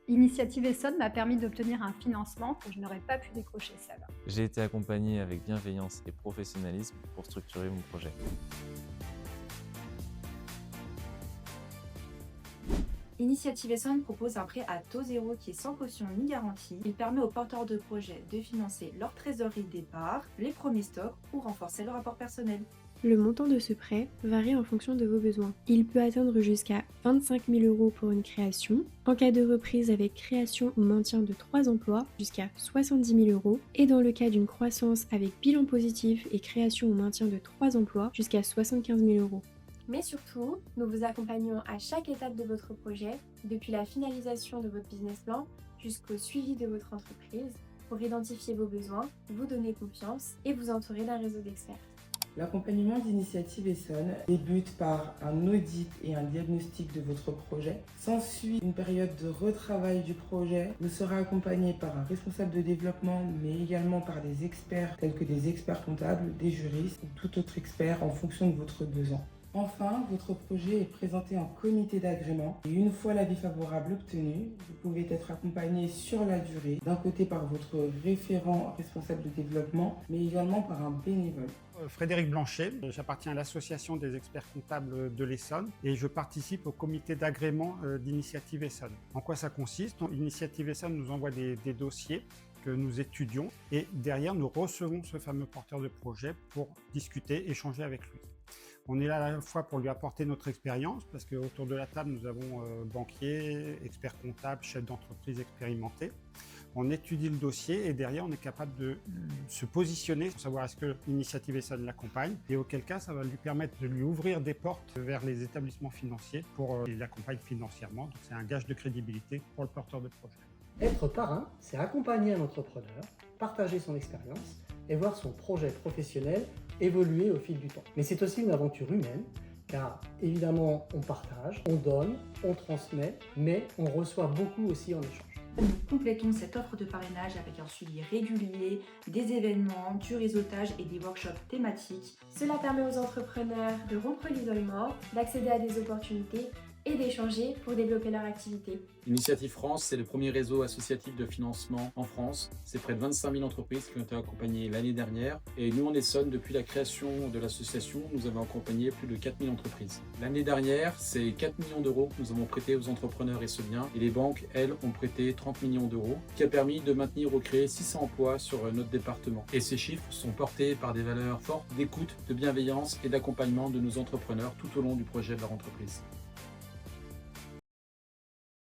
Initiative Essonne m'a permis d'obtenir un financement que je n'aurais pas pu décrocher seule. J'ai été accompagné avec bienveillance et professionnalisme pour structurer mon projet. Initiative Essonne propose un prêt à taux zéro qui est sans caution ni garantie. Il permet aux porteurs de projets de financer leur trésorerie de départ, les premiers stocks ou renforcer leur rapport personnel. Le montant de ce prêt varie en fonction de vos besoins. Il peut atteindre jusqu'à 25 000 € pour une création, en cas de reprise avec création ou maintien de 3 emplois, jusqu'à 70 000 €, et dans le cas d'une croissance avec bilan positif et création ou maintien de 3 emplois, jusqu'à 75 000 €. Mais surtout, nous vous accompagnons à chaque étape de votre projet, depuis la finalisation de votre business plan jusqu'au suivi de votre entreprise, pour identifier vos besoins, vous donner confiance et vous entourer d'un réseau d'experts. L'accompagnement d'Initiative Essonne débute par un audit et un diagnostic de votre projet. S'ensuit une période de retravail du projet. Vous serez accompagné par un responsable de développement, mais également par des experts tels que des experts comptables, des juristes ou tout autre expert en fonction de votre besoin. Enfin, votre projet est présenté en comité d'agrément et une fois l'avis favorable obtenu, vous pouvez être accompagné sur la durée, d'un côté par votre référent responsable de développement, mais également par un bénévole. Frédéric Blanchet, j'appartiens à l'association des experts comptables de l'Essonne et je participe au comité d'agrément d'Initiative Essonne. En quoi ça consiste? Initiative Essonne nous envoie des dossiers que nous étudions et derrière nous recevons ce fameux porteur de projet pour discuter, échanger avec lui. On est là à la fois pour lui apporter notre expérience, parce qu'autour de la table, nous avons banquiers, experts comptables, chefs d'entreprise expérimentés. On étudie le dossier et derrière, on est capable de se positionner pour savoir est-ce que l'initiative Essonne l'accompagne et auquel cas, ça va lui permettre de lui ouvrir des portes vers les établissements financiers pour qu'il l'accompagne financièrement. Donc, c'est un gage de crédibilité pour le porteur de projet. Être parrain, c'est accompagner un entrepreneur, partager son expérience et voir son projet professionnel évoluer au fil du temps. Mais c'est aussi une aventure humaine, car évidemment on partage, on donne, on transmet, mais on reçoit beaucoup aussi en échange. Nous complétons cette offre de parrainage avec un suivi régulier, des événements, du réseautage et des workshops thématiques. Cela permet aux entrepreneurs de rompre l'isolement, d'accéder à des opportunités et d'échanger pour développer leur activité. Initiative France, c'est le premier réseau associatif de financement en France. C'est près de 25 000 entreprises qui ont été accompagnées l'année dernière. Et nous, en Essonne, depuis la création de l'association, nous avons accompagné plus de 4 000 entreprises. L'année dernière, c'est 4 millions d'euros que nous avons prêtés aux entrepreneurs essonniens. Et les banques, elles, ont prêté 30 millions d'euros, ce qui a permis de maintenir ou créer 600 emplois sur notre département. Et ces chiffres sont portés par des valeurs fortes d'écoute, de bienveillance et d'accompagnement de nos entrepreneurs tout au long du projet de leur entreprise.